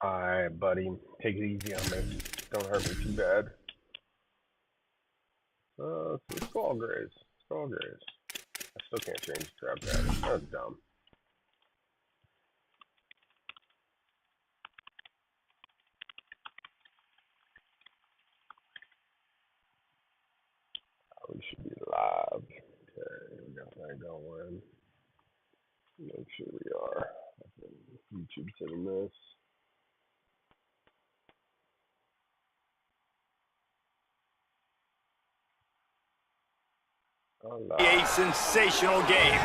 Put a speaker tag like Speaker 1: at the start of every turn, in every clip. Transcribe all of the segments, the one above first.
Speaker 1: Alright, buddy. Take it easy on me. Don't hurt me too bad. Skull graze. Skull graze. I still can't change the trap pattern. That's dumb. We should be live. Okay, we got that going. Make sure we are. YouTube sending this.
Speaker 2: A sensational game.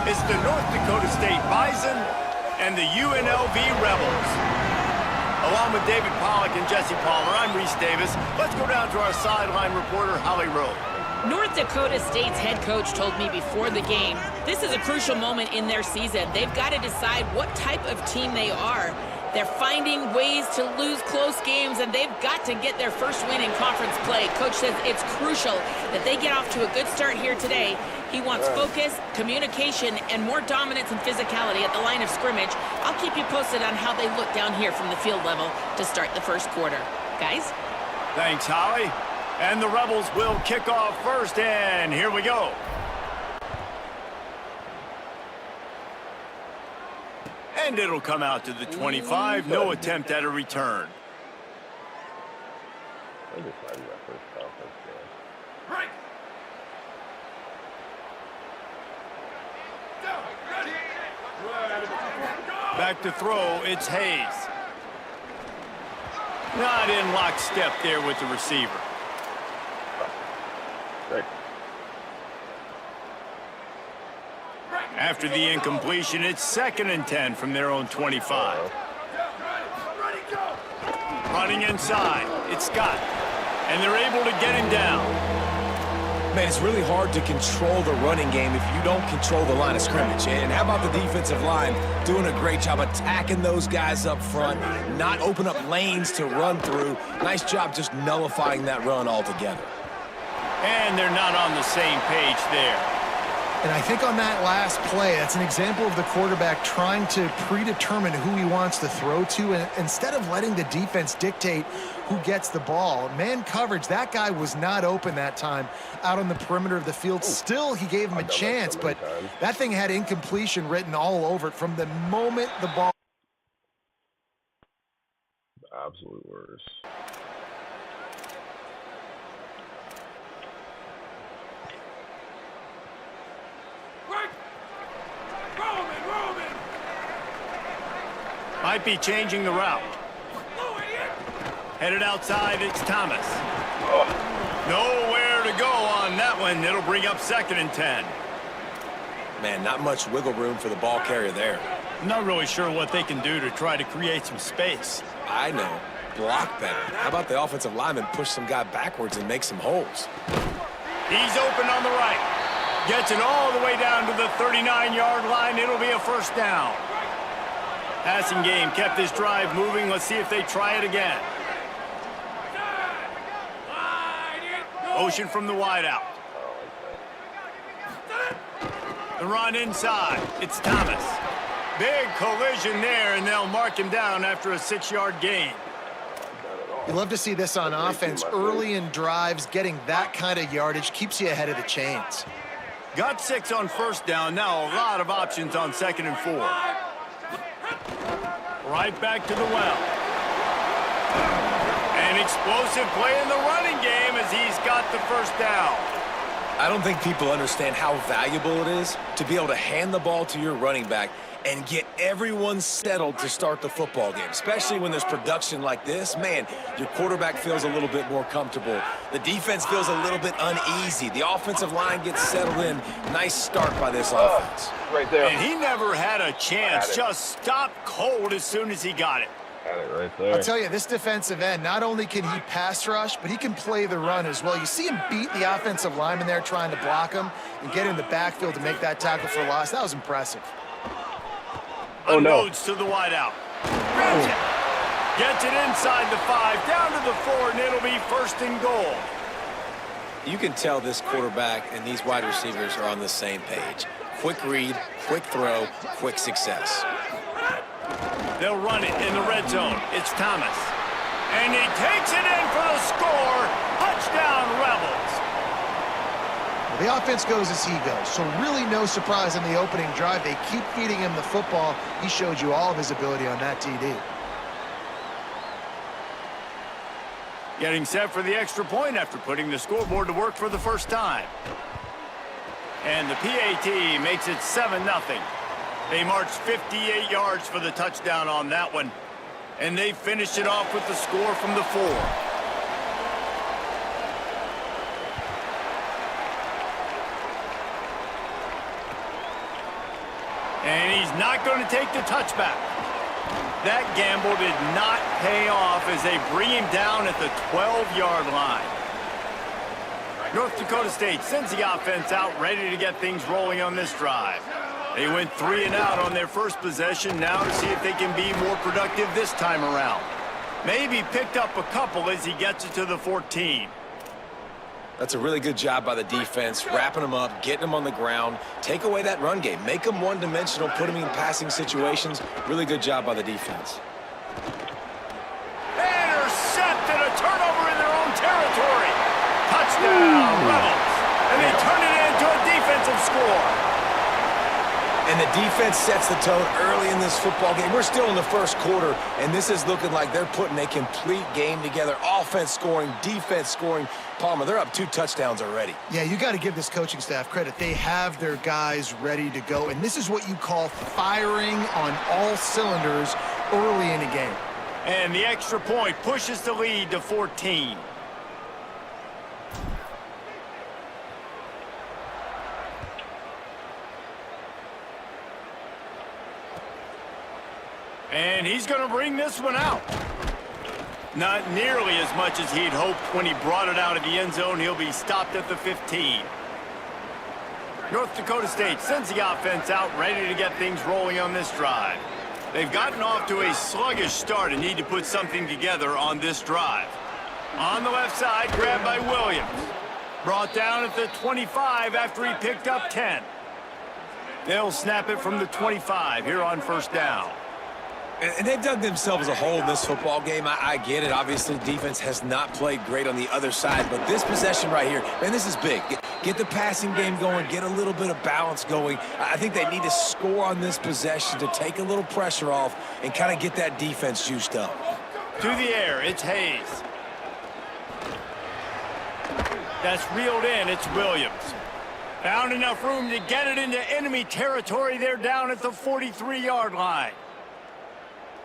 Speaker 2: It's the North Dakota State Bison and the UNLV Rebels. Along with David Pollock and Jesse Palmer, I'm Reese Davis. Let's go down to our sideline reporter, Holly Rowe.
Speaker 3: North Dakota State's head coach told me before the game, this is a crucial moment in their season. They've got to decide what type of team they are. They're finding ways to lose close games, and they've got to get their first win in conference play. Coach says it's crucial that they get off to a good start here today. He wants focus, communication, and more dominance and physicality at the line of scrimmage. I'll keep you posted on how they look down here from the field level to start the first quarter. Guys?
Speaker 2: Thanks, Holly. And the Rebels will kick off first, and here we go. And it'll come out to the 25. No attempt at a return.
Speaker 4: Right.
Speaker 2: Back to throw, it's Hayes. Not in lockstep there with the receiver.
Speaker 1: Right.
Speaker 2: After the incompletion, it's 2nd and 10 from their own 25. Running inside, it's Scott. And they're able to get him down.
Speaker 5: Man, it's really hard to control the running game if you don't control the line of scrimmage. And how about the defensive line doing a great job attacking those guys up front, not open up lanes to run through. Nice job just nullifying that run altogether.
Speaker 2: And they're not on the same page there.
Speaker 4: And I think on that last play, that's an example of the quarterback trying to predetermine who he wants to throw to, and instead of letting the defense dictate who gets the ball. Man coverage, that guy was not open that time out on the perimeter of the field. Still, he gave him a chance, but that thing had incompletion written all over it from the moment the ball.
Speaker 1: Absolute worst.
Speaker 2: Might be changing the route. Headed outside, it's Thomas. Nowhere to go on that one. It'll bring up 2nd and 10.
Speaker 5: Man, not much wiggle room for the ball carrier there.
Speaker 2: Not really sure what they can do to try to create some space.
Speaker 5: I know. Block better. How about the offensive lineman push some guy backwards and make some holes?
Speaker 2: He's open on the right. Gets it all the way down to the 39-yard line. It'll be a first down. Passing game kept this drive moving. Let's see if they try it again. Motion from the wideout. The run inside. It's Thomas. Big collision there, and they'll mark him down after a 6-yard gain.
Speaker 4: You love to see this on offense. Early in drives, getting that kind of yardage keeps you ahead of the chains.
Speaker 2: Got 6 on first down. Now a lot of options on 2nd and 4. Right back to the well. An explosive play in the running game as he's got the first down.
Speaker 5: I don't think people understand how valuable it is to be able to hand the ball to your running back and get everyone settled to start the football game, especially when there's production like this. Man, your quarterback feels a little bit more comfortable. The defense feels a little bit uneasy. The offensive line gets settled in. Nice start by this offense.
Speaker 1: Right there.
Speaker 2: And he never had a chance. Just stopped cold as soon as he got it.
Speaker 1: Got it right there.
Speaker 4: I'll tell you, this defensive end, not only can he pass rush, but he can play the run as well. You see him beat the offensive lineman there trying to block him and get in the backfield to make that tackle for loss. That was impressive.
Speaker 1: Oh, no.
Speaker 2: Unloads to the wideout. Grabs it. Gets it inside the 5, down to the 4, and it'll be 1st and goal.
Speaker 5: You can tell this quarterback and these wide receivers are on the same page. Quick read, quick throw, quick success.
Speaker 2: They'll run it in the red zone. It's Thomas. And he takes it in for the score. Touchdown, Rebels.
Speaker 4: The offense goes as he goes, so really no surprise in the opening drive. They keep feeding him the football. He showed you all of his ability on that TD.
Speaker 2: Getting set for the extra point after putting the scoreboard to work for the first time. And the PAT makes it 7-0. They marched 58 yards for the touchdown on that one. And they finished it off with the score from the 4. And he's not going to take the touchback. That gamble did not pay off as they bring him down at the 12-yard line. North Dakota State sends the offense out, ready to get things rolling on this drive. They went 3 and out on their first possession, now to see if they can be more productive this time around. Maybe picked up a couple as he gets it to the 14.
Speaker 5: That's a really good job by the defense, wrapping them up, getting them on the ground. Take away that run game. Make them one-dimensional, put them in passing situations. Really good job by the defense.
Speaker 2: Intercepted, a turnover in their own territory. Touchdown, Rebels. And they turn it into a defensive score.
Speaker 5: And the defense sets the tone early in this football game. We're still in the first quarter, and this is looking like they're putting a complete game together. Offense scoring, defense scoring. Palmer, they're up 2 touchdowns already.
Speaker 4: Yeah, you got to give this coaching staff credit. They have their guys ready to go, and this is what you call firing on all cylinders early in a game.
Speaker 2: And the extra point pushes the lead to 14. And he's going to bring this one out. Not nearly as much as he'd hoped when he brought it out of the end zone. He'll be stopped at the 15. North Dakota State sends the offense out, ready to get things rolling on this drive. They've gotten off to a sluggish start and need to put something together on this drive. On the left side, grabbed by Williams. Brought down at the 25 after he picked up 10. They'll snap it from the 25 here on first down.
Speaker 5: And they've dug themselves a hole in this football game. I get it. Obviously, defense has not played great on the other side. But this possession right here, man, this is big. Get the passing game going. Get a little bit of balance going. I think they need to score on this possession to take a little pressure off and kind of get that defense juiced up.
Speaker 2: To the air, it's Hayes. That's reeled in. It's Williams. Found enough room to get it into enemy territory. They're down at the 43-yard line.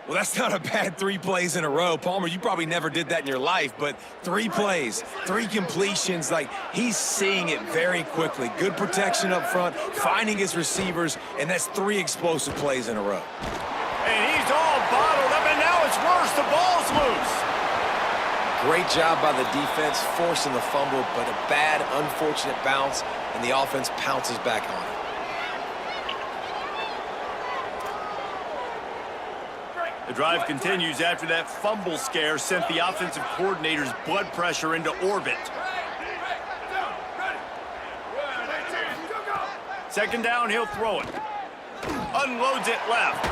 Speaker 5: Well, that's not a bad 3 plays in a row. Palmer, you probably never did that in your life, but 3 plays, 3 completions, like he's seeing it very quickly. Good protection up front, finding his receivers, and that's 3 explosive plays in a row.
Speaker 2: And he's all bottled up, and now it's worse. The ball's loose.
Speaker 5: Great job by the defense, forcing the fumble, but a bad, unfortunate bounce, and the offense pounces back on it.
Speaker 2: The drive continues after that fumble scare sent the offensive coordinator's blood pressure into orbit. Second down, he'll throw it. Unloads it left.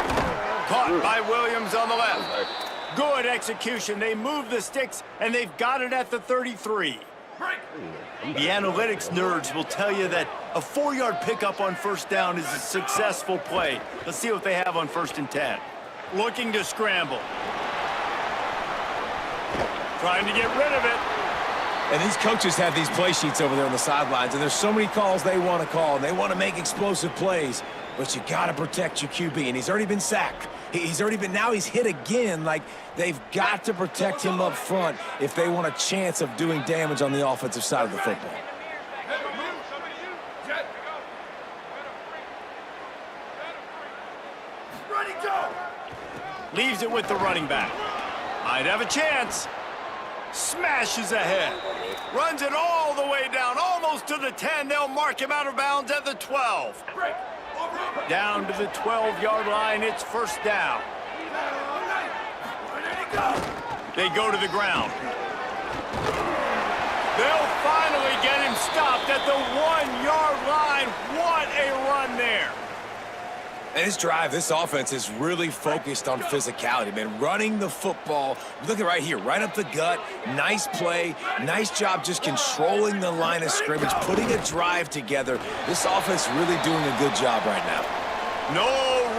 Speaker 2: Caught by Williams on the left. Good execution. They move the sticks, and they've got it at the 33. The analytics nerds will tell you that a 4-yard pickup on first down is a successful play. Let's see what they have on 1st and 10. Looking to scramble. Trying to get rid of it.
Speaker 5: And these coaches have these play sheets over there on the sidelines, and there's so many calls they want to call, and they want to make explosive plays, but you got to protect your QB, and he's already been sacked. Now he's hit again. Like, they've got to protect him up front if they want a chance of doing damage on the offensive side of the football.
Speaker 2: Leaves it with the running back. Might have a chance. Smashes ahead. Runs it all the way down, almost to the 10. They'll mark him out of bounds at the 12. Down to the 12-yard line. It's first down. They go to the ground. They'll finally get him stopped at the 1-yard line. What a run there.
Speaker 5: And this drive, this offense is really focused on physicality, man. Running the football, look at right here, right up the gut. Nice play, nice job just controlling the line of scrimmage, putting a drive together. This offense really doing a good job right now.
Speaker 2: No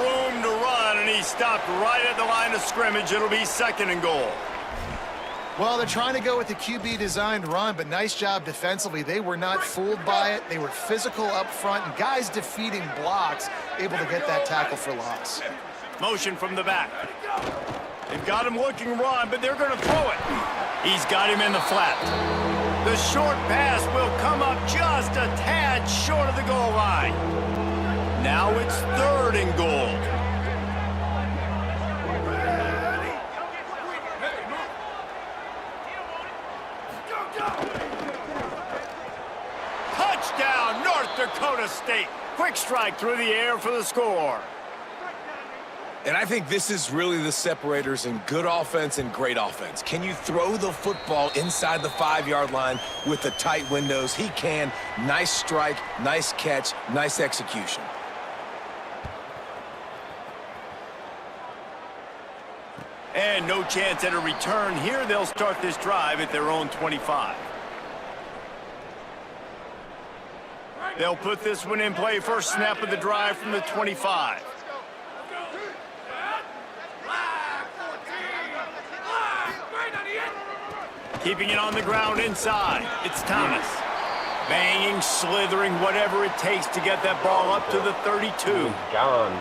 Speaker 2: room to run, and he stopped right at the line of scrimmage. It'll be 2nd and goal.
Speaker 4: Well, they're trying to go with the QB-designed run, but nice job defensively. They were not fooled by it. They were physical up front, and guys defeating blocks, able to get that tackle for loss.
Speaker 2: Motion from the back. They've got him looking run, but they're going to throw it. He's got him in the flat. The short pass will come up just a tad short of the goal line. Now it's 3rd and goal. Touchdown, North Dakota State. Quick strike through the air for the score.
Speaker 5: And I think this is really the separators in good offense and great offense. Can you throw the football inside the 5-yard line with the tight windows? He can. Nice strike, nice catch, nice execution.
Speaker 2: And no chance at a return here. They'll start this drive at their own 25. They'll put this one in play. First snap of the drive from the 25. Keeping it on the ground inside. It's Thomas. Banging, slithering, whatever it takes to get that ball up to the 32.
Speaker 1: Gone.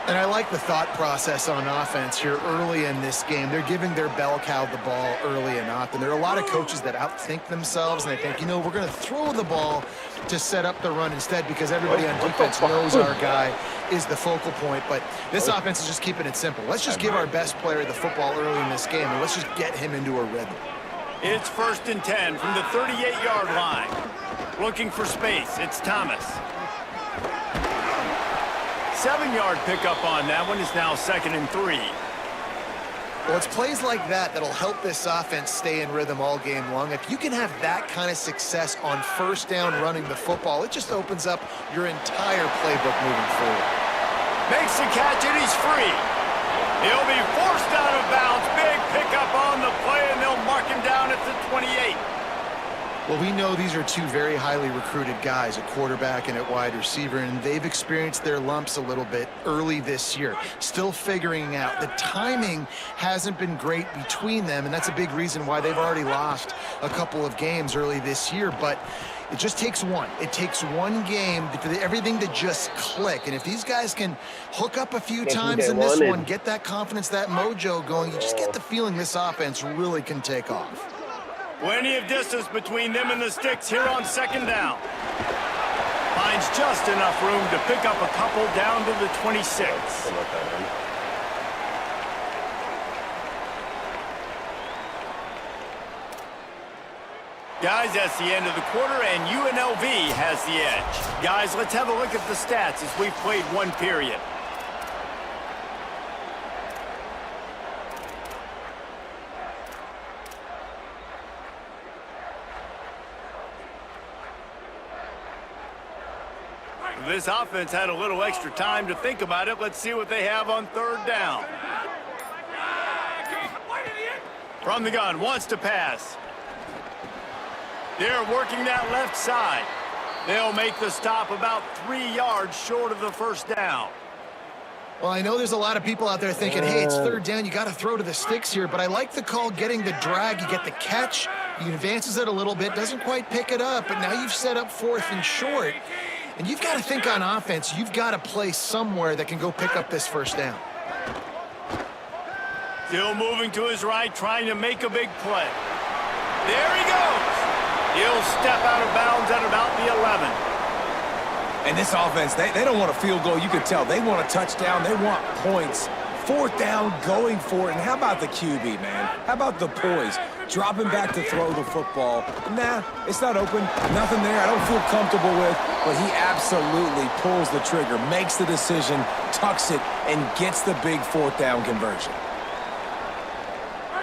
Speaker 4: And I like the thought process on offense here early in this game. They're giving their bell cow the ball early and often. There are a lot of coaches that outthink themselves, and they think, you know, we're going to throw the ball to set up the run instead because everybody on defense knows our guy is the focal point. But this offense is just keeping it simple. Let's just give our best player the football early in this game, and let's just get him into a rhythm.
Speaker 2: It's 1st and 10 from the 38-yard line. Looking for space. It's Thomas. 7-yard pickup on that one is now 2nd and 3.
Speaker 4: Well, it's plays like that that'll help this offense stay in rhythm all game long. If you can have that kind of success on 1st down running the football, it just opens up your entire playbook moving forward.
Speaker 2: Makes the catch and he's free. He'll be forced out of bounds. Big pickup on the play, and they'll mark him down at the 28.
Speaker 4: Well, we know these are two very highly recruited guys, a quarterback and a wide receiver, and they've experienced their lumps a little bit early this year. Still figuring out. The timing hasn't been great between them, and that's a big reason why they've already lost a couple of games early this year. But it just takes one. It takes one game for everything to just click. And if these guys can hook up a few times in this one, get that confidence, that mojo going, you just get the feeling this offense really can take off.
Speaker 2: Plenty of distance between them and the sticks here on 2nd down. Finds just enough room to pick up a couple down to the 26. Guys, that's the end of the quarter, and UNLV has the edge. Guys, let's have a look at the stats as we've played one period. This offense had a little extra time to think about it. Let's see what they have on 3rd down. From the gun, wants to pass. They're working that left side. They'll make the stop about 3 yards short of the 1st down.
Speaker 4: Well, I know there's a lot of people out there thinking, hey, it's 3rd down, you got to throw to the sticks here, but I like the call getting the drag. You get the catch, he advances it a little bit, doesn't quite pick it up, but now you've set up 4th and short. And you've got to think on offense, you've got to play somewhere that can go pick up this 1st down.
Speaker 2: Still moving to his right, trying to make a big play. There he goes. He'll step out of bounds at about the 11.
Speaker 5: And this offense, they don't want a field goal. You can tell. They want a touchdown. They want points. 4th down, going for it. And how about the QB, man? How about the poise? Dropping back to throw the football. Nah, it's not open. Nothing there I don't feel comfortable with. But he absolutely pulls the trigger, makes the decision, tucks it, and gets the big 4th down conversion.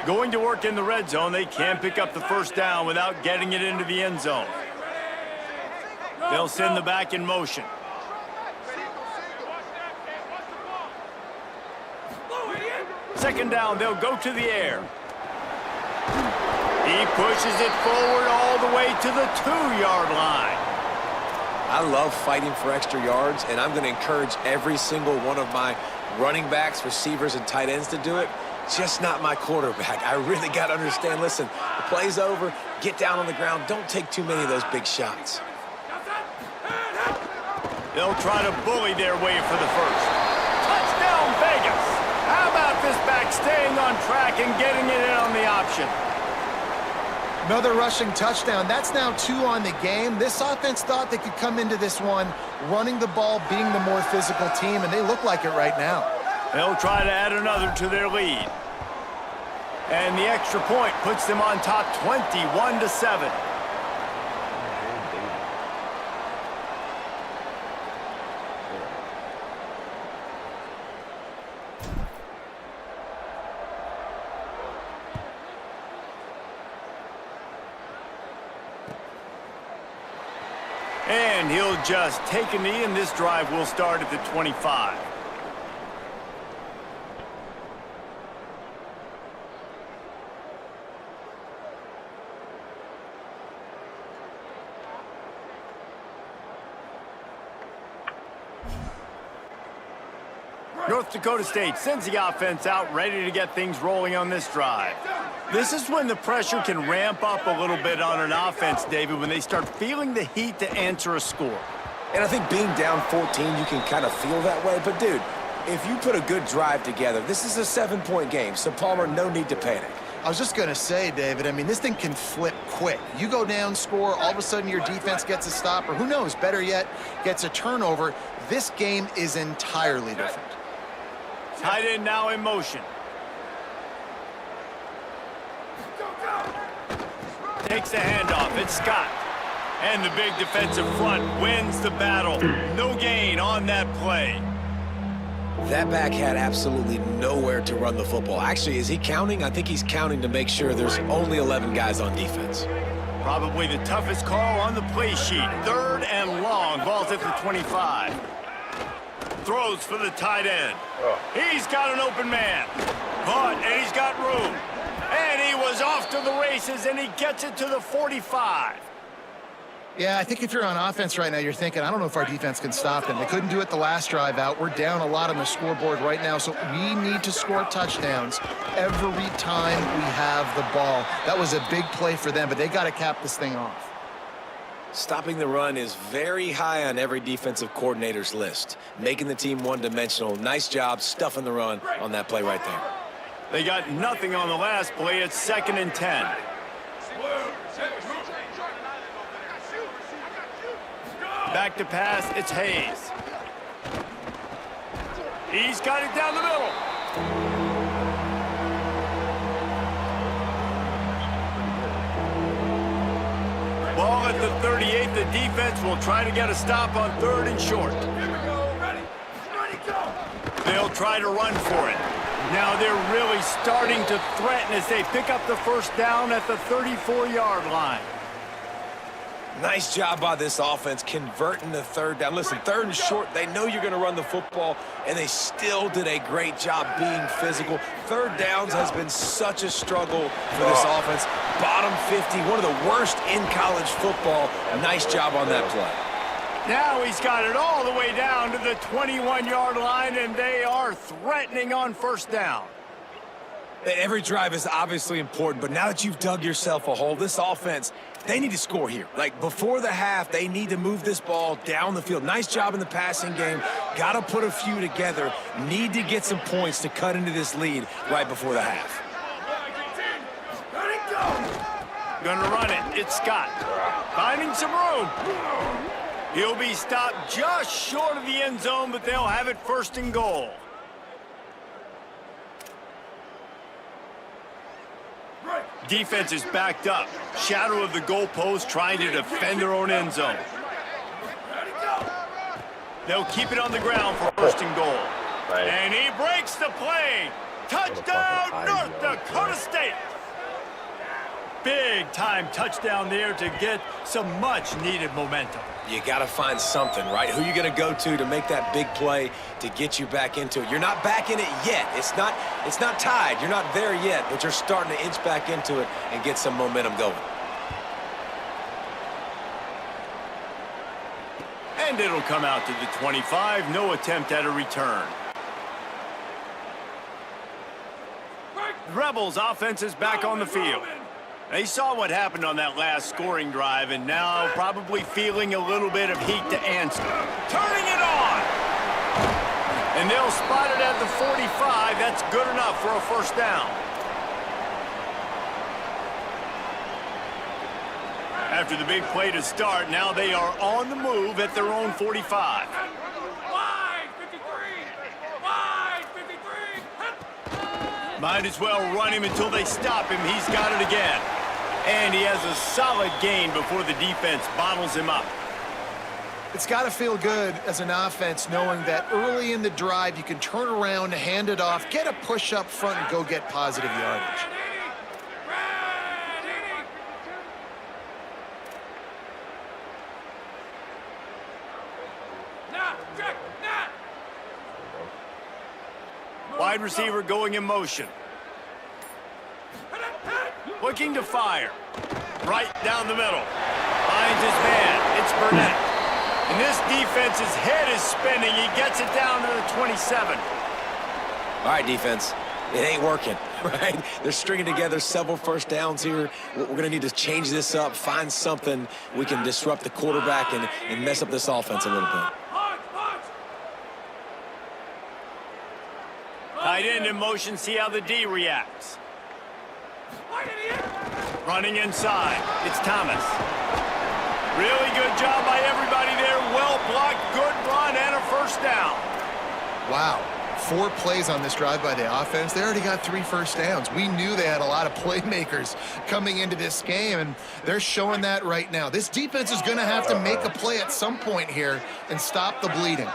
Speaker 2: Going to work in the red zone. They can't pick up the 1st down without getting it into the end zone. They'll send the back in motion. Second down, they'll go to the air. He pushes it forward all the way to the 2-yard line.
Speaker 5: I love fighting for extra yards, and I'm going to encourage every single one of my running backs, receivers, and tight ends to do it. Just not my quarterback. I really got to understand, listen, the play's over, get down on the ground, don't take too many of those big shots.
Speaker 2: They'll try to bully their way for the first. Touchdown, Vegas! How about this back staying on track and getting it in on the option?
Speaker 4: Another rushing touchdown. That's now 2 on the game. This offense thought they could come into this one running the ball, being the more physical team, and they look like it right now.
Speaker 2: They'll try to add another to their lead. And the extra point puts them on top 21-7. And he'll just take a knee, and this drive will start at the 25. North Dakota State sends the offense out, ready to get things rolling on this drive. This is when the pressure can ramp up a little bit on an offense, David, when they start feeling the heat to answer a score.
Speaker 5: And I think being down 14, you can kind of feel that way. But, dude, if you put a good drive together, this is a 7-point game, so, Palmer, no need to panic.
Speaker 4: I was just going to say, David, I mean, this thing can flip quick. You go down, score, all of a sudden your defense gets a stop, or who knows, better yet, gets a turnover. This game is entirely different.
Speaker 2: Tight end now in motion. Takes the handoff. It's Scott. And the big defensive front wins the battle. No gain on that play.
Speaker 5: That back had absolutely nowhere to run the football. Actually, is he counting? I think he's counting to make sure there's only 11 guys on defense.
Speaker 2: Probably the toughest call on the play sheet. 3rd and long. Ball's at the 25. Throws for the tight end. He's got an open man. Caught, and he's got room. And he was off to the races, and he gets it to the 45.
Speaker 4: Yeah, I think if you're on offense right now, you're thinking, I don't know if our defense can stop them. They couldn't do it the last drive out. We're down a lot on the scoreboard right now, so we need to score touchdowns every time we have the ball. That was a big play for them, but they got to cap this thing off.
Speaker 5: Stopping the run is very high on every defensive coordinator's list. Making the team one-dimensional. Nice job stuffing the run on that play right there.
Speaker 2: They got nothing on the last play. It's 2nd and 10. Back to pass. It's Hayes. He's got it down the middle. Ball at the 38. The defense will try to get a stop on 3rd and short. They'll try to run for it. Now they're really starting to threaten as they pick up the first down at the 34-yard line.
Speaker 5: Nice job by this offense converting the 3rd down. Listen, 3rd and short, they know you're going to run the football, and they still did a great job being physical. 3rd downs has been such a struggle for this offense. Bottom 50, one of the worst in college football. Nice job on that play.
Speaker 2: Now he's got it all the way down to the 21-yard line, and they are threatening on 1st down.
Speaker 5: Every drive is obviously important, but now that you've dug yourself a hole, this offense, they need to score here. Like, before the half, they need to move this ball down the field. Nice job in the passing game. Got to put a few together. Need to get some points to cut into this lead right before the half.
Speaker 2: Gonna run it. It's Scott. Finding some room. He'll be stopped just short of the end zone, but they'll have it 1st and goal. Defense is backed up. Shadow of the goalpost trying to defend their own end zone. They'll keep it on the ground for 1st and goal.
Speaker 1: Right.
Speaker 2: And he breaks the play. Touchdown, North Dakota State. Big time touchdown there to get some much needed momentum.
Speaker 5: You got to find something, right? Who you going to go to make that big play to get you back into it? You're not back in it yet. It's not tied. You're not there yet, but you're starting to inch back into it and get some momentum going.
Speaker 2: And it'll come out to the 25. No attempt at a return. Rebels offense is back on the field. They saw what happened on that last scoring drive, and now probably feeling a little bit of heat to answer. Turning it on! And they'll spot it at the 45. That's good enough for a first down. After the big play to start, now they are on the move at their own 45. Might as well run him until they stop him. He's got it again. And he has a solid gain before the defense bottles him up.
Speaker 4: It's got to feel good as an offense knowing that early in the drive you can turn around, hand it off, get a push up front, and go get positive yardage.
Speaker 2: Wide receiver going in motion. Looking to fire. Right down the middle. Finds his man. It's Burnett. And this defense's head is spinning. He gets it down to the 27.
Speaker 5: All right, defense. It ain't working, right? They're stringing together several first downs here. We're going to need to change this up, find something we can disrupt the quarterback and mess up this offense a little bit.
Speaker 2: Tight end in motion, see how the D reacts. Running inside, it's Thomas. Really good job by everybody there. Well blocked, good run, and a first down.
Speaker 4: Wow. 4 plays on this drive by the offense. They already got 3 first downs. We knew they had a lot of playmakers coming into this game, and they're showing that right now. This defense is going to have to make a play at some point here and stop the bleeding.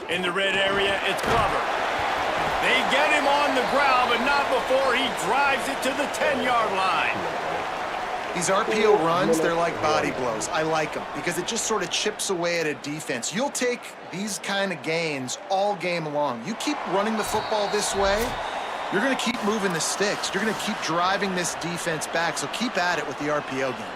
Speaker 2: In the red area, it's Glover. They get him on the ground, but not before he drives it to the 10-yard line.
Speaker 4: These RPO runs, they're like body blows. I like them because it just sort of chips away at a defense. You'll take these kind of gains all game long. You keep running the football this way, you're going to keep moving the sticks. You're going to keep driving this defense back, so keep at it with the RPO game.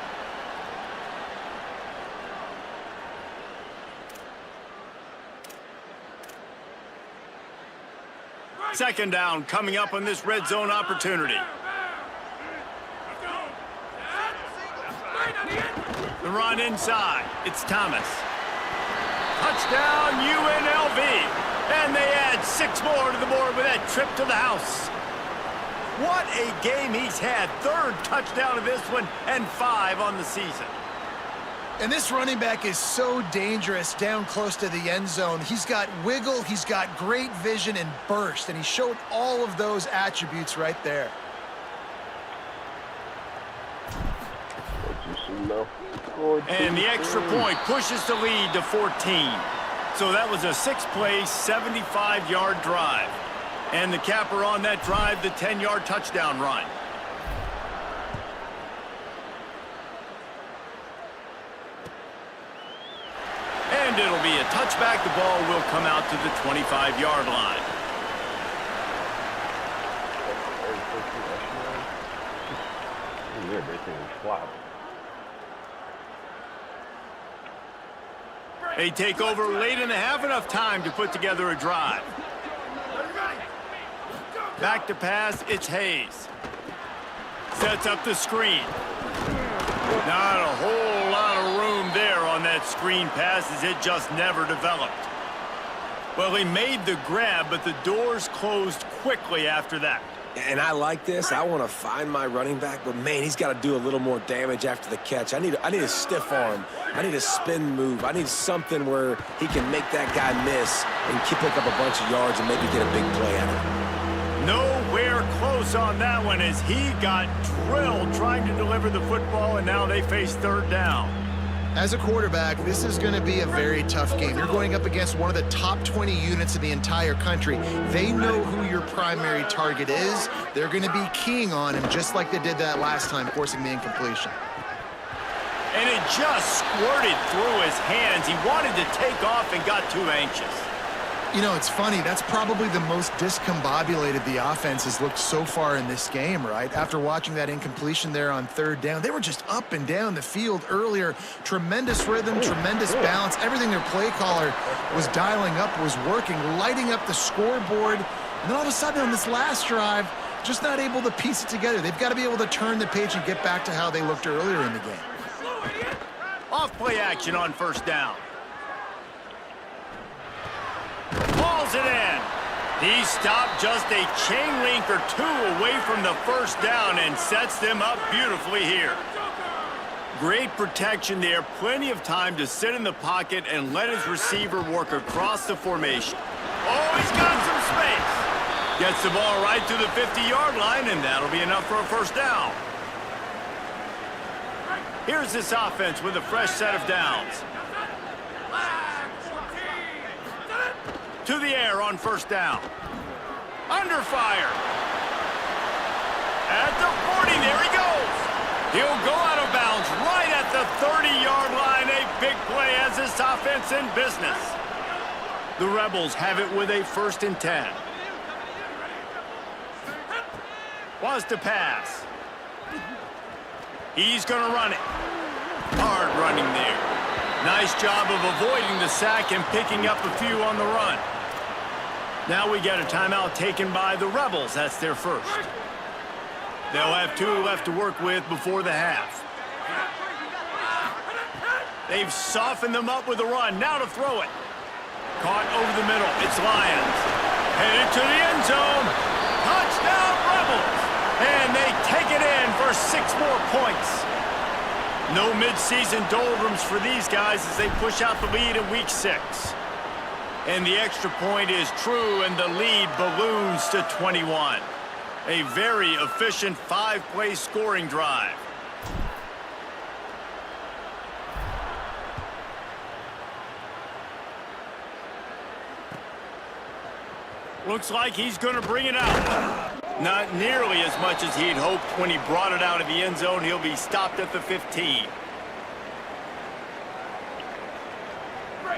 Speaker 2: Second down coming up on this red zone opportunity. The run inside. It's Thomas. Touchdown UNLV. And they add 6 more to the board with that trip to the house. What a game he's had. 3rd touchdown of this one and 5 on the season.
Speaker 4: And this running back is so dangerous down close to the end zone. He's got wiggle, he's got great vision and burst, and he showed all of those attributes right there.
Speaker 2: And the extra point pushes the lead to 14. So that was a 6-play, 75-yard drive. And the capper on that drive, the 10-yard touchdown run. And it'll be a touchback. The ball will come out to the 25-yard line. They take over late in the half, enough time to put together a drive. Back to pass, it's Hayes. Sets up the screen. Not a whole lot of room there on that screen pass as it just never developed. Well, he made the grab, but the doors closed quickly after that.
Speaker 5: And I like this. I want to find my running back, but man, he's got to do a little more damage after the catch. I need a stiff arm. I need a spin move. I need something where he can make that guy miss and pick up a bunch of yards and maybe get a big play out of it.
Speaker 2: Nowhere close on that one as he got drilled trying to deliver the football, and now they face 3rd down.
Speaker 4: As a quarterback, this is going to be a very tough game. You're going up against one of the top 20 units in the entire country. They know who your primary target is. They're going to be keying on him just like they did that last time, forcing the incompletion.
Speaker 2: and it just squirted through his hands. He wanted to take off and got too anxious.
Speaker 4: You know, it's funny. That's probably the most discombobulated the offense has looked so far in this game, right? After watching that incompletion there on third down, they were just up and down the field earlier. Tremendous rhythm, tremendous balance. Everything their play caller was dialing up was working, lighting up the scoreboard. And then all of a sudden on this last drive, just not able to piece it together. They've got to be able to turn the page and get back to how they looked earlier in the game.
Speaker 2: Off play action on first down. Hauls it in. He stopped just a chain link or two away from the first down and sets them up beautifully here. Great protection there. Plenty of time to sit in the pocket and let his receiver work across the formation. Oh, he's got some space. Gets the ball right to the 50-yard line, and that'll be enough for a first down. Here's this offense with a fresh set of downs. To the air on first down. Under fire. At the 40, there he goes. He'll go out of bounds right at the 30-yard line. A big play as this offense in business. The Rebels have it with a 1st and 10. Wants to pass. He's going to run it. Hard running there. Nice job of avoiding the sack and picking up a few on the run. Now we get a timeout taken by the Rebels. That's their first. They'll have 2 left to work with before the half. They've softened them up with a run. Now to throw it. Caught over the middle. It's Lions. Headed to the end zone. Touchdown Rebels. And they take it in for 6 more points. No midseason doldrums for these guys as they push out the lead in week 6. And the extra point is true, and the lead balloons to 21. A very efficient 5-play scoring drive. Looks like he's going to bring it out. Not nearly as much as he'd hoped when he brought it out of the end zone. He'll be stopped at the 15.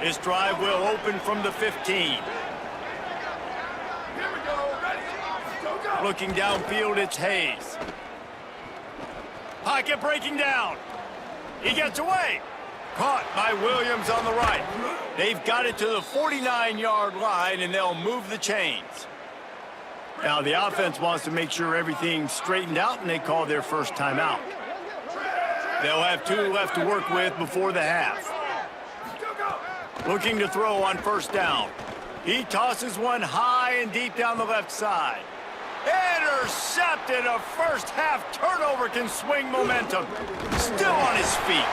Speaker 2: This drive will open from the 15. Looking downfield, it's Hayes. Pocket breaking down. He gets away. Caught by Williams on the right. They've got it to the 49-yard line, and they'll move the chains. Now the offense wants to make sure everything's straightened out, and they call their first timeout. They'll have 2 left to work with before the half. Looking to throw on first down. He tosses one high and deep down the left side. Intercepted. A first-half turnover can swing momentum. Still on his feet.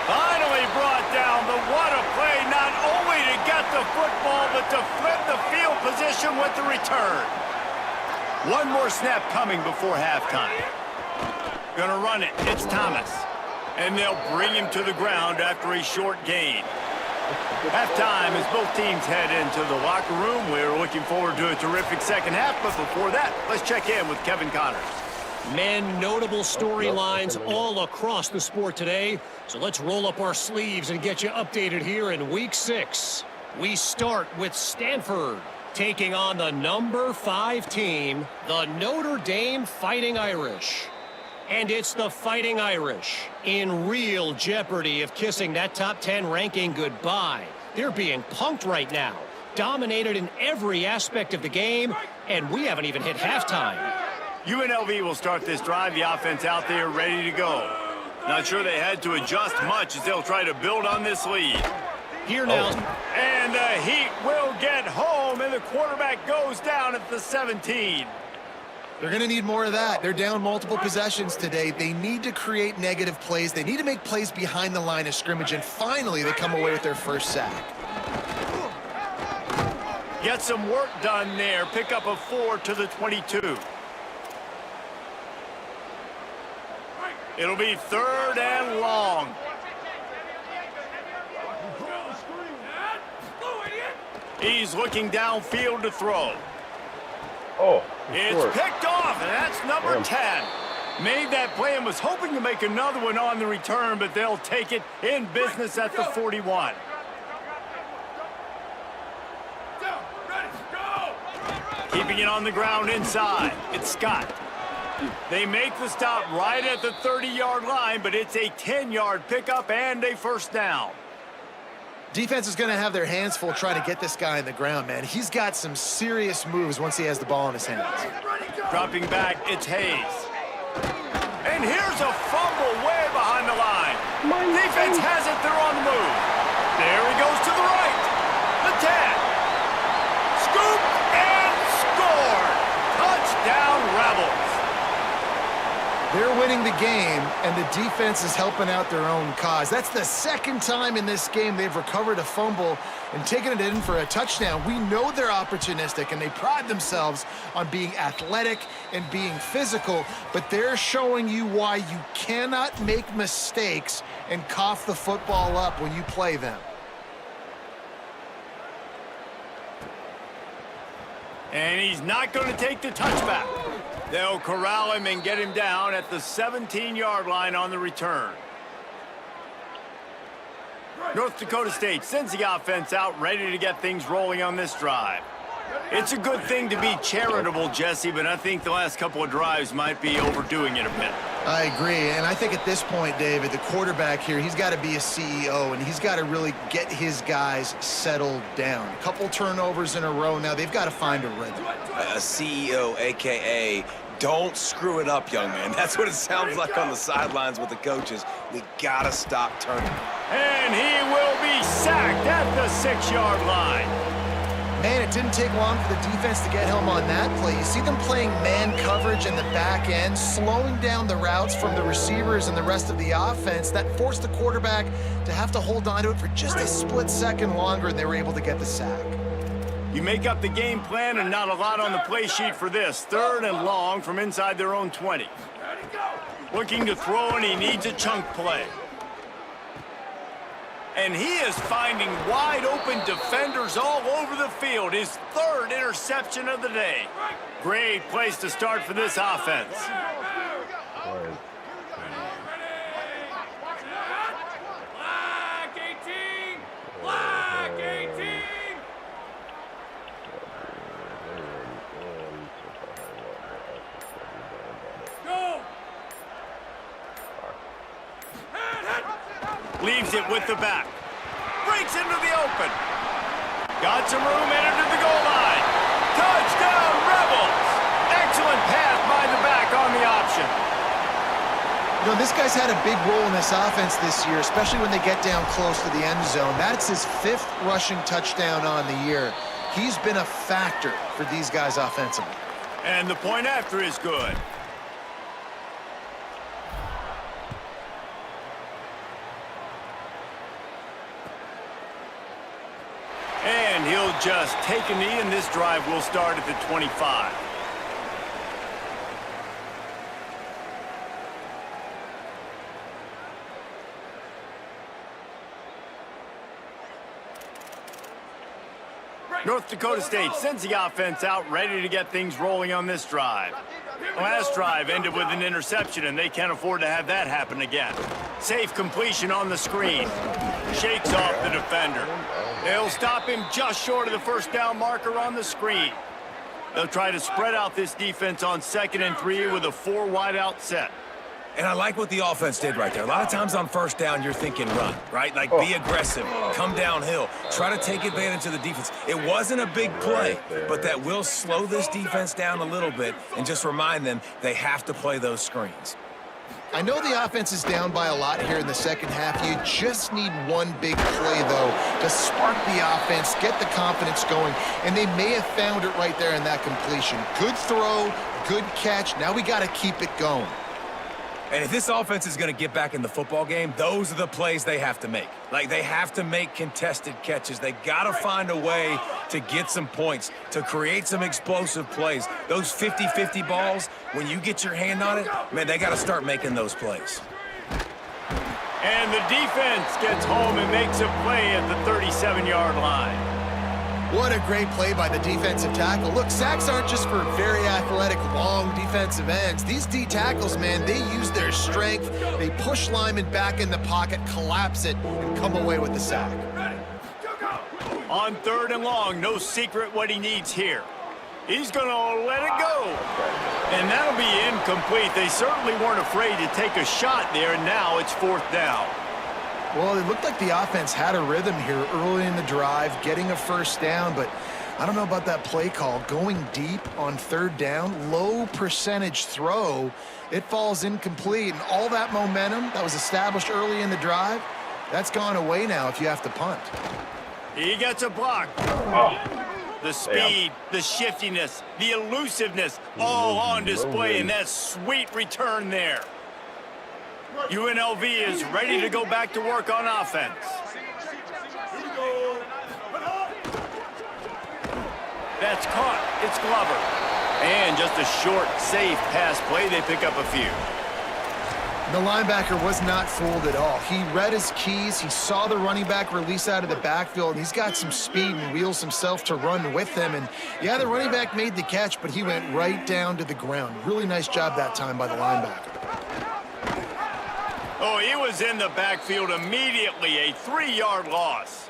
Speaker 2: Finally brought down, but what a play, not only to get the football, but to flip the field position with the return. One more snap coming before halftime. Gonna run it. It's Thomas. And they'll bring him to the ground after a short gain. Halftime as both teams head into the locker room. We're looking forward to a terrific second half, but before that, let's check in with Kevin Connors.
Speaker 6: Men, notable storylines all across the sport today. So let's roll up our sleeves and get you updated here in Week 6. We start with Stanford taking on the number 5 team, the Notre Dame Fighting Irish. And it's the Fighting Irish in real jeopardy of kissing that top 10 ranking goodbye. They're being punked right now, dominated in every aspect of the game, and we haven't even hit halftime.
Speaker 2: UNLV will start this drive. The offense out there ready to go. Not sure they had to adjust much as they'll try to build on this lead.
Speaker 6: Here now.
Speaker 2: And the Heat will get home, and the quarterback goes down at the 17.
Speaker 4: They're going to need more of that. They're down multiple possessions today. They need to create negative plays. They need to make plays behind the line of scrimmage, and finally they come away with their first sack.
Speaker 2: Get some work done there. Pick up a 4 to the 22. It'll be 3rd and long. He's looking downfield to throw.
Speaker 1: Oh,
Speaker 2: it's picked off, and that's number 10. Made that play and was hoping to make another one on the return, but they'll take it in business at the 41. Keeping it on the ground inside. It's Scott. They make the stop right at the 30-yard line, but it's a 10-yard pickup and a first down.
Speaker 4: Defense is going to have their hands full trying to get this guy in the ground, man. He's got some serious moves once he has the ball in his hands.
Speaker 2: Dropping back, it's Hayes. And here's a fumble way behind the line. Defense has it, they're on the move. There he goes to the right. The 10. Scoop and score. Touchdown, Rebels.
Speaker 4: They're winning the game, and the defense is helping out their own cause. That's the second time in this game they've recovered a fumble and taken it in for a touchdown. We know they're opportunistic, and they pride themselves on being athletic and being physical, but they're showing you why you cannot make mistakes and cough the football up when you play them.
Speaker 2: And he's not going to take the touchback. They'll corral him and get him down at the 17-yard line on the return. North Dakota State sends the offense out, ready to get things rolling on this drive. It's a good thing to be charitable, Jesse, but I think the last couple of drives might be overdoing it a bit.
Speaker 4: I agree, and I think at this point, David, the quarterback here, he's got to be a CEO, and he's got to really get his guys settled down. A couple turnovers in a row now. They've got to find a rhythm.
Speaker 5: A CEO, a.k.a. don't screw it up, young man. That's what it sounds like on the sidelines with the coaches. We got to stop turning.
Speaker 2: And he will be sacked at the 6-yard line.
Speaker 4: Man, it didn't take long for the defense to get home on that play. You see them playing man coverage in the back end, slowing down the routes from the receivers and the rest of the offense. That forced the quarterback to have to hold on to it for just a split second longer, and they were able to get the sack.
Speaker 2: You make up the game plan and not a lot on the play sheet for this. 3rd and long from inside their own 20. Looking to throw, and he needs a chunk play. And he is finding wide-open defenders all over the field. His 3rd interception of the day. Great place to start for this offense. Leaves it with the back. Breaks into the open. Got some room, entered to the goal line. Touchdown, Rebels! Excellent pass by the back on the option.
Speaker 4: You know, this guy's had a big role in this offense this year, especially when they get down close to the end zone. That's his 5th rushing touchdown on the year. He's been a factor for these guys offensively.
Speaker 2: And the point after is good. And he'll just take a knee, and this drive will start at the 25. North Dakota State sends the offense out, ready to get things rolling on this drive. Last drive ended with an interception, and they can't afford to have that happen again. Safe completion on the screen. Shakes off the defender. They'll stop him just short of the first down marker on the screen. They'll try to spread out this defense on 2nd and 3 with a 4 wide-out set.
Speaker 5: And I like what the offense did right there. A lot of times on 1st down, you're thinking run, right? Like be aggressive, come downhill, try to take advantage of the defense. It wasn't a big play, but that will slow this defense down a little bit and just remind them they have to play those screens.
Speaker 4: I know the offense is down by a lot here in the second half. You just need one big play, though, to spark the offense, get the confidence going, and they may have found it right there in that completion. Good throw, good catch. Now we got to keep it going.
Speaker 5: And if this offense is going to get back in the football game, those are the plays they have to make. Like, they have to make contested catches. They've got to find a way to get some points, to create some explosive plays. Those 50-50 balls, when you get your hand on it, man, they got to start making those plays.
Speaker 2: And the defense gets home and makes a play at the 37-yard line.
Speaker 4: What a great play by the defensive tackle. Look, sacks aren't just for very athletic, long defensive ends. These D tackles, man, they use their strength. They push linemen back in the pocket, collapse it, and come away with the sack.
Speaker 2: On 3rd and long, no secret what he needs here. He's going to let it go. And that'll be incomplete. They certainly weren't afraid to take a shot there, and now it's 4th down.
Speaker 4: Well, it looked like the offense had a rhythm here early in the drive, getting a 1st down, but I don't know about that play call. Going deep on 3rd down, low percentage throw, it falls incomplete, and all that momentum that was established early in the drive, that's gone away now if you have to punt.
Speaker 2: He gets a block. Oh. The speed, the shiftiness, the elusiveness, all on display in that sweet return there. UNLV is ready to go back to work on offense. That's caught. It's Glover. And just a short, safe pass play. They pick up a few.
Speaker 4: The linebacker was not fooled at all. He read his keys. He saw the running back release out of the backfield, and he's got some speed and wheels himself to run with him. And, yeah, the running back made the catch, but he went right down to the ground. Really nice job that time by the linebacker.
Speaker 2: Oh, he was in the backfield immediately, a 3-yard loss.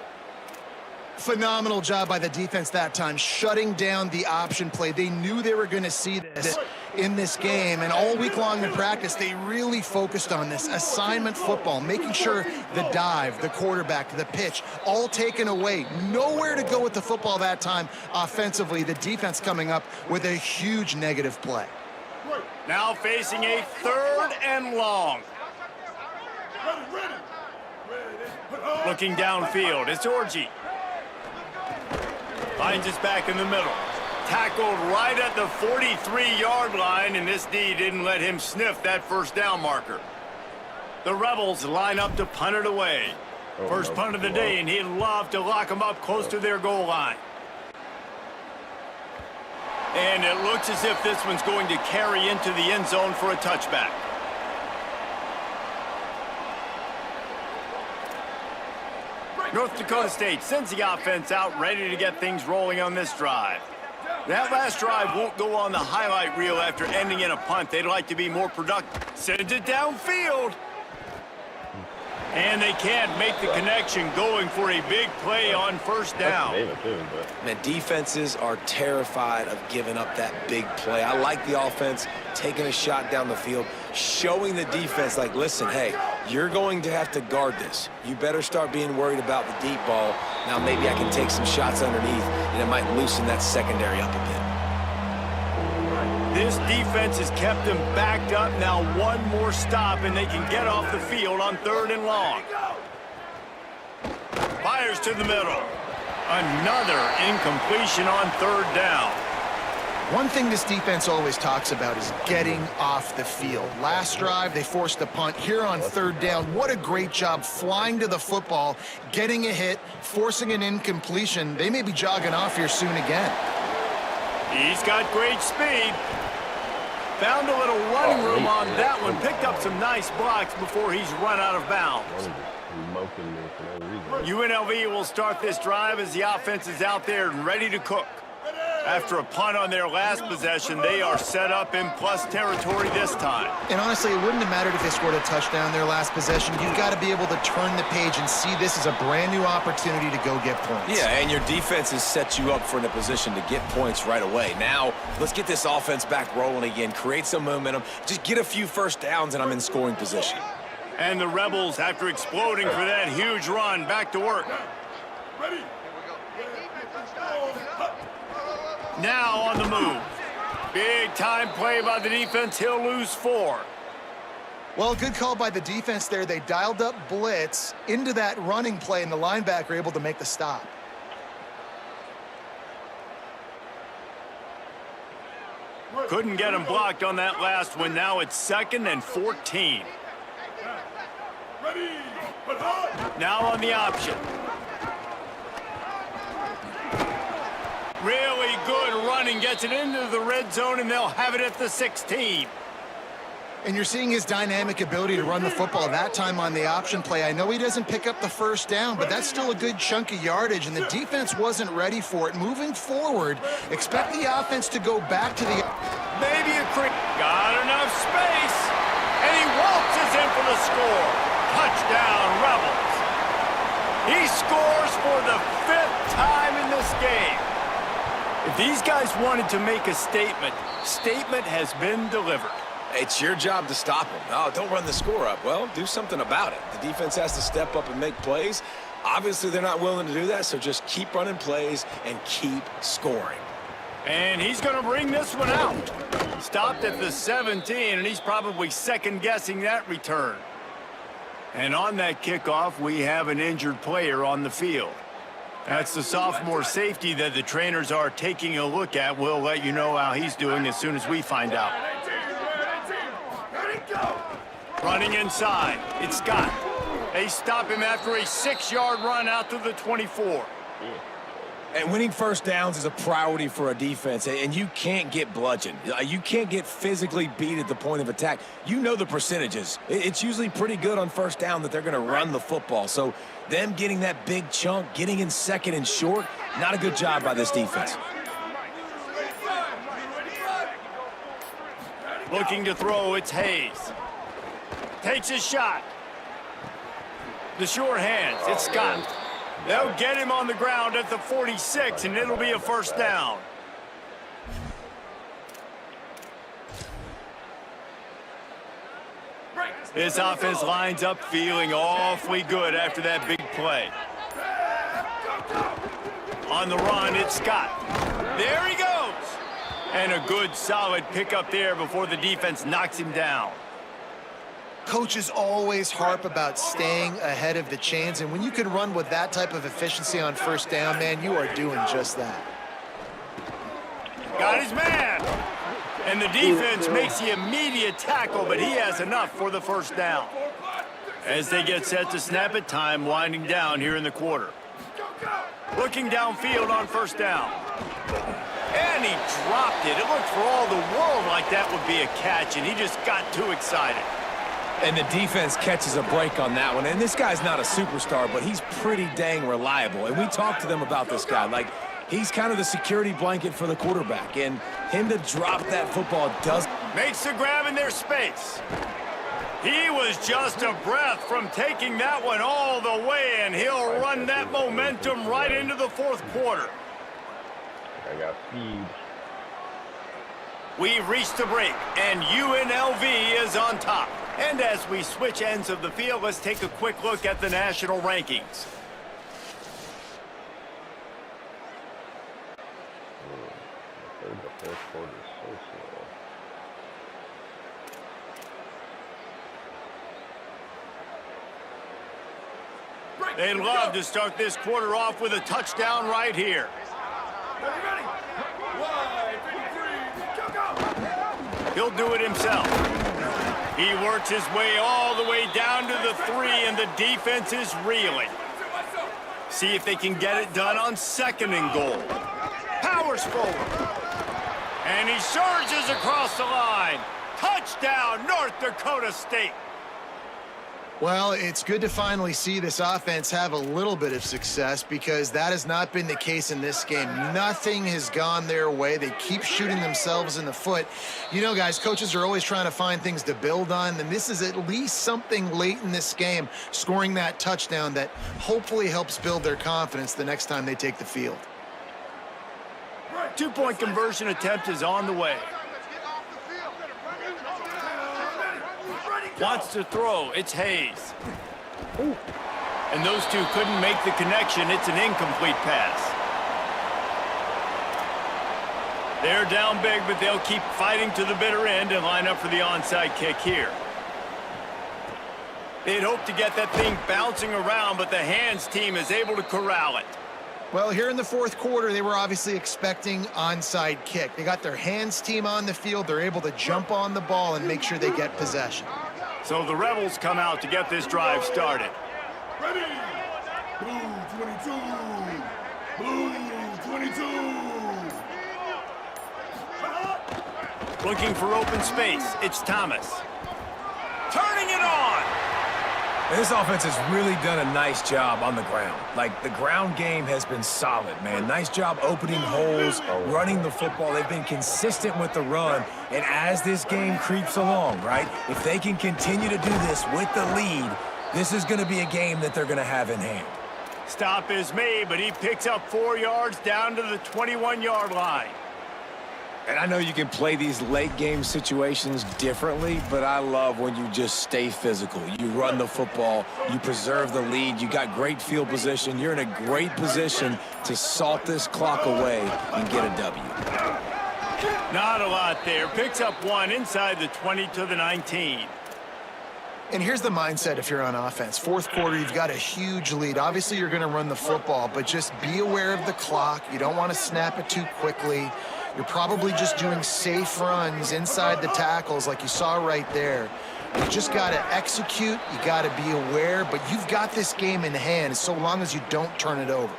Speaker 4: Phenomenal job by the defense that time, shutting down the option play. They knew they were going to see this in this game, and all week long in practice, they really focused on this assignment football, making sure the dive, the quarterback, the pitch, all taken away. Nowhere to go with the football that time offensively. The defense coming up with a huge negative play.
Speaker 2: Now facing a 3rd and long. Looking downfield, it's Orji. Finds his back in the middle. Tackled right at the 43-yard line, and this D didn't let him sniff that 1st down marker. The Rebels line up to punt it away. First punt of the day, and he'd love to lock them up close to their goal line. And it looks as if this one's going to carry into the end zone for a touchback. North Dakota State sends the offense out, ready to get things rolling on this drive. That last drive won't go on the highlight reel after ending in a punt. They'd like to be more productive. Sends it downfield. And they can't make the connection, going for a big play on 1st down.
Speaker 5: Man, defenses are terrified of giving up that big play. I like the offense taking a shot down the field, showing the defense, like, listen, hey, you're going to have to guard this. You better start being worried about the deep ball. Now maybe I can take some shots underneath, and it might loosen that secondary up a bit.
Speaker 2: This defense has kept them backed up. Now one more stop, and they can get off the field on 3rd and long. Fires to the middle. Another incompletion on 3rd down.
Speaker 4: One thing this defense always talks about is getting off the field. Last drive, they forced a punt. Here on 3rd down, what a great job flying to the football, getting a hit, forcing an incompletion. They may be jogging off here soon again.
Speaker 2: He's got great speed. Found a little running room on that one. Picked up some nice blocks before he's run out of bounds. UNLV will start this drive as the offense is out there and ready to cook. After a punt on their last possession, they are set up in plus territory this time.
Speaker 4: And honestly, it wouldn't have mattered if they scored a touchdown their last possession. You've got to be able to turn the page and see this as a brand new opportunity to go get points.
Speaker 5: Yeah, and your defense has set you up for in a position to get points right away. Now, let's get this offense back rolling again, create some momentum, just get a few 1st downs, and I'm in scoring position.
Speaker 2: And the Rebels, after exploding for that huge run, back to work. Ready. Now on the move. Big time play by the defense. He'll lose 4.
Speaker 4: Well, good call by the defense there. They dialed up blitz into that running play, and the linebacker able to make the stop.
Speaker 2: Couldn't get him blocked on that last one. Now it's 2nd and 14. Now on the option. Really good running, gets it into the red zone, and they'll have it at the 16.
Speaker 4: And you're seeing his dynamic ability to run the football, that time on the option play. I know he doesn't pick up the first down, but that's still a good chunk of yardage, and the defense wasn't ready for it. Moving forward, expect the offense to go back to the...
Speaker 2: Maybe a quick... Got enough space, and he waltzes in for the score. Touchdown, Rebels. He scores for the 5th time in this game. If these guys wanted to make a statement, statement has been delivered.
Speaker 5: It's your job to stop them. No, don't run the score up. Well, do something about it. The defense has to step up and make plays. Obviously, they're not willing to do that, so just keep running plays and keep scoring.
Speaker 2: And he's going to bring this one out. Stopped at the 17, and he's probably second-guessing that return. And on that kickoff, we have an injured player on the field. That's the sophomore safety that the trainers are taking a look at. We'll let you know how he's doing as soon as we find out. Running inside, it's Scott. They stop him after a 6-yard run out to the 24.
Speaker 5: And winning first downs is a priority for a defense, and you can't get bludgeoned. You can't get physically beat at the point of attack. You know the percentages. It's usually pretty good on first down that they're going to run the football. So them getting that big chunk, getting in second and short, not a good job by this defense.
Speaker 2: Looking to throw, it's Hayes. Takes his shot. The sure hands, it's Scott. They'll get him on the ground at the 46, and it'll be a first down. This offense lines up feeling awfully good after that big play. On the run, it's Scott. There he goes. And a good, solid pickup there before the defense knocks him down.
Speaker 4: Coaches always harp about staying ahead of the chains, and when you can run with that type of efficiency on first down, man, you are doing just that.
Speaker 2: Got his man. And the defense makes the immediate tackle, but he has enough for the first down. As they get set to snap it, time winding down here in the quarter. Looking downfield on first down. And he dropped it. It looked for all the world like that would be a catch, and he just got too excited.
Speaker 5: And the defense catches a break on that one. And this guy's not a superstar, but he's pretty dang reliable. And we talked to them about this guy. Like, he's kind of the security blanket for the quarterback. And him to drop that football does...
Speaker 2: Makes the grab in their space. He was just a breath from taking that one all the way, and he'll run that momentum right into the fourth quarter.
Speaker 1: I got speed.
Speaker 2: We've reached the break, and UNLV is on top. And as we switch ends of the field, let's take a quick look at the national rankings.
Speaker 1: The fourth quarter is so slow.
Speaker 2: They'd love to start this quarter off with a touchdown right here. He'll do it himself. He works his way all the way down to the 3, and the defense is reeling. See if they can get it done on 2nd and goal. Powers forward. And he surges across the line. Touchdown, North Dakota State.
Speaker 4: Well, it's good to finally see this offense have a little bit of success, because that has not been the case in this game. Nothing has gone their way. They keep shooting themselves in the foot. You know, guys, coaches are always trying to find things to build on, and this is at least something late in this game, scoring that touchdown that hopefully helps build their confidence the next time they take the field.
Speaker 2: 2-point conversion attempt is on the way. Wants to throw, it's Hayes. Ooh. And those two couldn't make the connection. It's an incomplete pass. They're down big, but they'll keep fighting to the bitter end and line up for the onside kick here. They'd hoped to get that thing bouncing around, but the hands team is able to corral it.
Speaker 4: Well, here in the fourth quarter, they were obviously expecting onside kick. They got their hands team on the field. They're able to jump on the ball and make sure they get possession.
Speaker 2: So the Rebels come out to get this drive started.
Speaker 7: Ready? Blue 22. Blue 22.
Speaker 2: Looking for open space. It's Thomas. turning it on.
Speaker 5: And this offense has really done a nice job on the ground. Like, the ground game has been solid, man. Nice job opening holes, running the football. They've been consistent with the run. And as this game creeps along, right, if they can continue to do this with the lead, this is going to be a game that they're going to have in hand.
Speaker 2: Stop is made, but he picks up 4 yards down to the 21-yard line.
Speaker 5: And I know you can play these late game situations differently, but I love when you just stay physical. You run the football, you preserve the lead, you got great field position. You're in a great position to salt this clock away and get a W.
Speaker 2: Not a lot there. Picks up 1 inside the 20 to the 19.
Speaker 4: And here's the mindset if you're on offense. Fourth quarter, you've got a huge lead. Obviously, you're going to run the football, but just be aware of the clock. You don't want to snap it too quickly. You're probably just doing safe runs inside the tackles like you saw right there. You just got to execute. You got to be aware, but you've got this game in hand so long as you don't turn it over.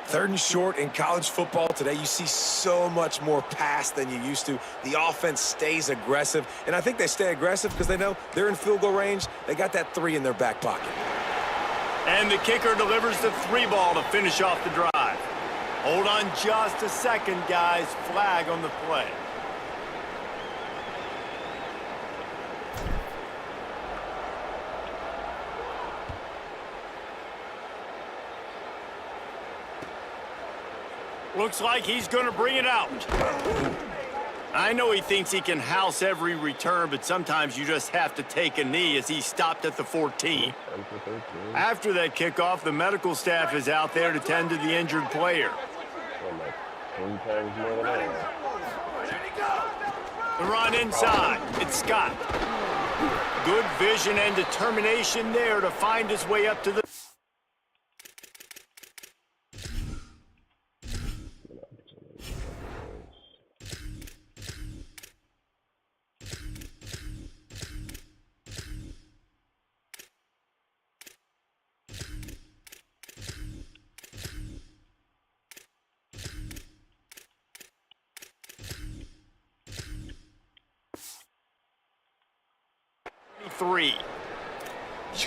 Speaker 5: 3rd and short in college football today, you see so much more pass than you used to. The offense stays aggressive, and I think they stay aggressive because they know they're in field goal range. They got that 3 in their back pocket.
Speaker 2: And the kicker delivers the 3 ball to finish off the drive. Hold on just a second, guys. Flag on the play. Looks like he's going to bring it out. I know he thinks he can house every return, but sometimes you just have to take a knee as he stopped at the 14. After that kickoff, the medical staff is out there to tend to the injured player.
Speaker 1: 3 times more than I
Speaker 2: The run inside. It's Scott. Good vision and determination there to find his way up to the...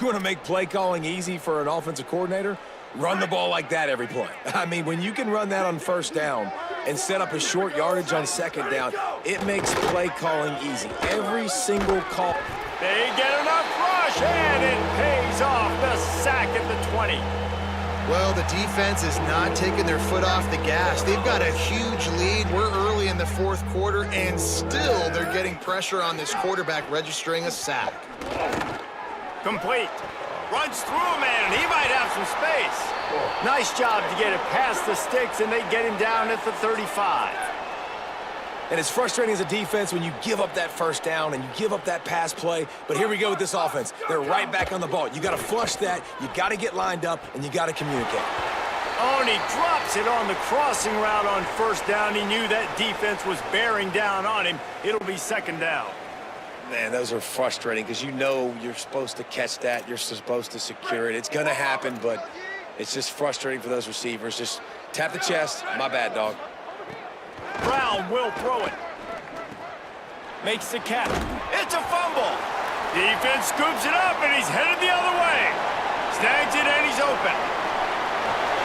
Speaker 5: You want to make play calling easy for an offensive coordinator? Run the ball like that every play. I mean, when you can run that on 1st down and set up a short yardage on 2nd down, it makes play calling easy. Every single call.
Speaker 2: They get enough rush, and it pays off. The sack at the 20.
Speaker 4: Well, the defense is not taking their foot off the gas. They've got a huge lead. We're early in the 4th quarter, and still they're getting pressure on this quarterback, registering a sack.
Speaker 2: Complete. Runs through a man, and he might have some space. Nice job to get it past the sticks, and they get him down at the 35.
Speaker 5: And it's frustrating as a defense when you give up that 1st down and you give up that pass play. But here we go with this offense. They're right back on the ball. You got to flush that. You got to get lined up, and you got to communicate.
Speaker 2: Oh, and he drops it on the crossing route on 1st down. He knew that defense was bearing down on him. It'll be 2nd down.
Speaker 5: Man, those are frustrating because you know you're supposed to catch that. You're supposed to secure it. It's going to happen, but it's just frustrating for those receivers. Just tap the chest. My bad, dog.
Speaker 2: Brown will throw it. Makes the catch. It's a fumble. Defense scoops it up, and he's headed the other way. Snags it, and he's open.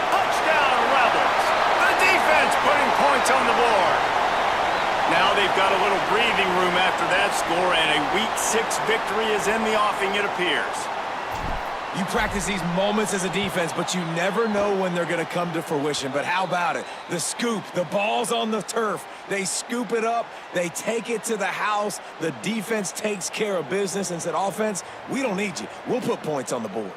Speaker 2: Touchdown, Rebels. The defense putting points on the board. Now they've got a little breathing room after that score, and a Week 6 victory is in the offing, it appears.
Speaker 5: You practice these moments as a defense, but you never know when they're going to come to fruition. But how about it? The scoop, the ball's on the turf. They scoop it up. They take it to the house. The defense takes care of business and said, offense, we don't need you. We'll put points on the board.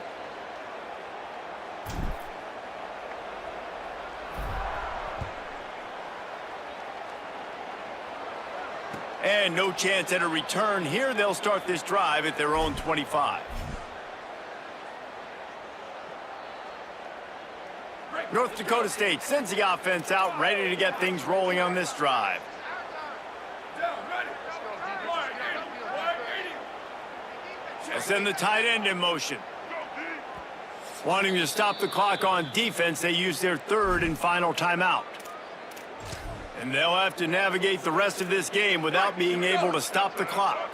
Speaker 2: And no chance at a return here. They'll start this drive at their own 25. North Dakota State sends the offense out, ready to get things rolling on this drive. They'll send the tight end in motion. Wanting to stop the clock on defense, they use their 3rd and final timeout. And they'll have to navigate the rest of this game without being able to stop the clock.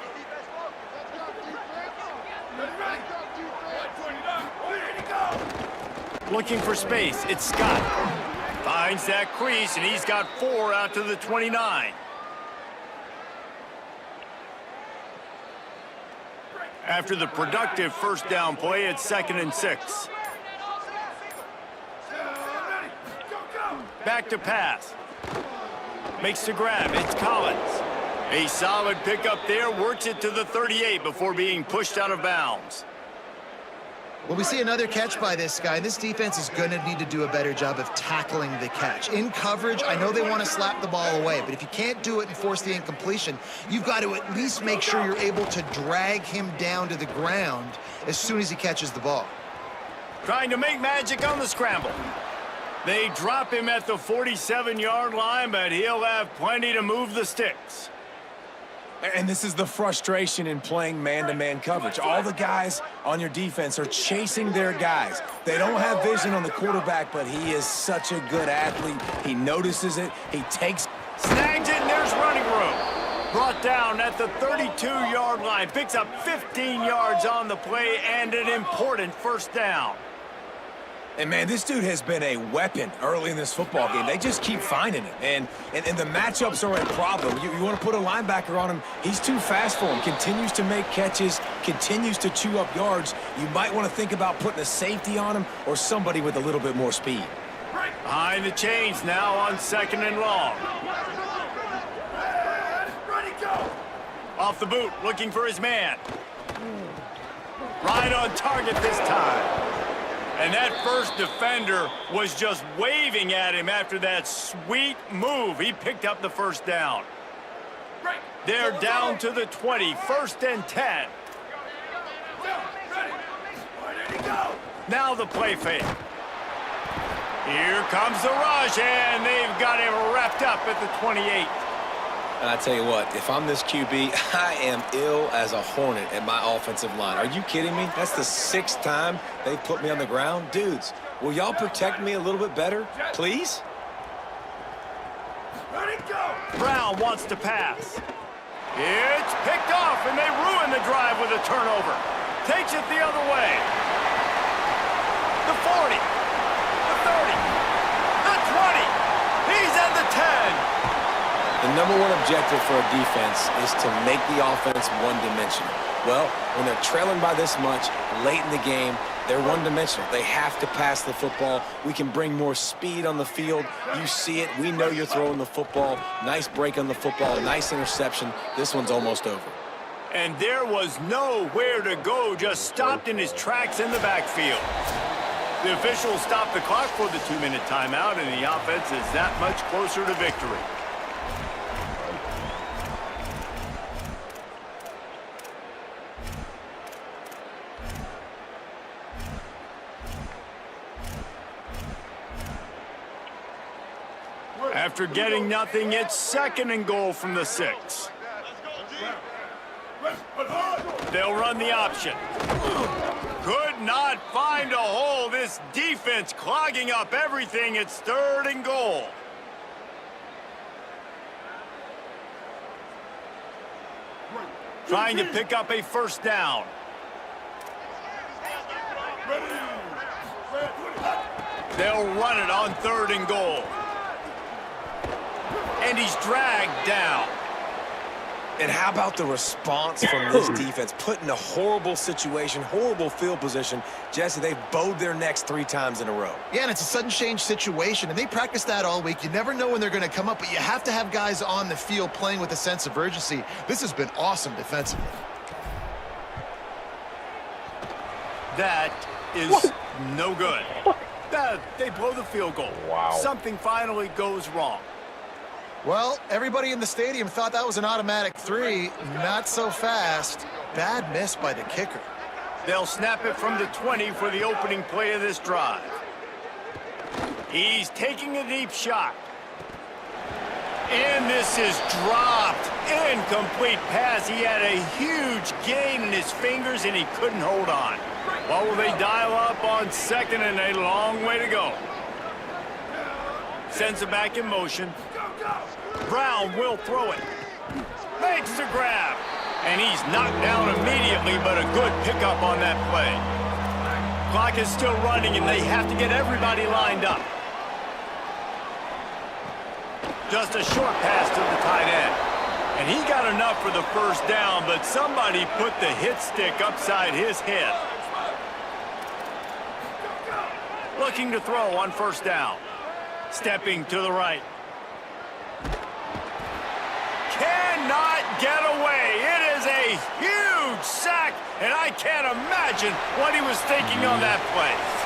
Speaker 2: Looking for space, it's Scott. Finds that crease, and he's got 4 out to the 29. After the productive first down play, it's 2nd and 6. Back to pass. Makes the grab, it's Collins. A solid pickup there, works it to the 38 before being pushed out of bounds.
Speaker 4: Well, we see another catch by this guy. This defense is going to need to do a better job of tackling the catch. In coverage, I know they want to slap the ball away, but if you can't do it and force the incompletion, you've got to at least make sure you're able to drag him down to the ground as soon as he catches the ball.
Speaker 2: Trying to make magic on the scramble. They drop him at the 47-yard line, but he'll have plenty to move the sticks.
Speaker 5: And this is the frustration in playing man-to-man coverage. All the guys on your defense are chasing their guys. They don't have vision on the quarterback, but he is such a good athlete. He notices it. He takes...
Speaker 2: Snags it, and there's running room. Brought down at the 32-yard line. Picks up 15 yards on the play and an important first down.
Speaker 5: And, man, this dude has been a weapon early in this football game. They just keep finding it. And the matchups are a problem. You want to put a linebacker on him, he's too fast for him. Continues to make catches, continues to chew up yards. You might want to think about putting a safety on him or somebody with a little bit more speed.
Speaker 2: Behind the chains now on 2nd and long.
Speaker 7: Ready, go!
Speaker 2: Off the boot, looking for his man. Right on target this time. And that first defender was just waving at him after that sweet move. He picked up the first down. They're down to the 20, 1st and 10. Now the play fake. Here comes the rush, and they've got him wrapped up at the 28.
Speaker 5: And I tell you what, if I'm this QB, I am ill as a hornet at my offensive line. Are you kidding me? That's the 6th time they've put me on the ground. Dudes, will y'all protect me a little bit better, please?
Speaker 7: Ready, go!
Speaker 2: Brown wants to pass. It's picked off, and they ruin the drive with a turnover. Takes it the other way. The 40, the 30, the 20. He's at the 10.
Speaker 5: The number one objective for a defense is to make the offense one-dimensional. Well, when they're trailing by this much late in the game, they're one-dimensional. They have to pass the football. We can bring more speed on the field. You see it. We know you're throwing the football. Nice break on the football. Nice interception. This one's almost over.
Speaker 2: And there was nowhere to go, just stopped in his tracks in the backfield. The officials stopped the clock for the 2-minute timeout, and the offense is that much closer to victory. After getting nothing, it's 2nd and goal from the 6. They'll run the option. Could not find a hole. This defense clogging up everything. It's 3rd and goal. Trying to pick up a first down. They'll run it on 3rd and goal. And he's dragged down.
Speaker 5: And how about the response from this defense? Put in a horrible situation, horrible field position. Jesse, they've bowed their necks 3 times in a row.
Speaker 4: Yeah, and it's a sudden change situation, and they practice that all week. You never know when they're going to come up, but you have to have guys on the field playing with a sense of urgency. This has been awesome defensively.
Speaker 2: That is no good. They blow the field goal.
Speaker 1: Wow.
Speaker 2: Something finally goes wrong.
Speaker 4: Well, everybody in the stadium thought that was an automatic 3. Not so fast. Bad miss by the kicker.
Speaker 2: They'll snap it from the 20 for the opening play of this drive. He's taking a deep shot. And this is dropped. Incomplete pass. He had a huge gain in his fingers, and he couldn't hold on. What will they dial up on 2nd and a long way to go? Sends it back in motion. Brown will throw it. Makes the grab. And he's knocked down immediately, but a good pickup on that play. Clock is still running, and they have to get everybody lined up. Just a short pass to the tight end. And he got enough for the first down, but somebody put the hit stick upside his head. Looking to throw on first down. Stepping to the right. Cannot get away. It is a huge sack, and I can't imagine what he was thinking on that play.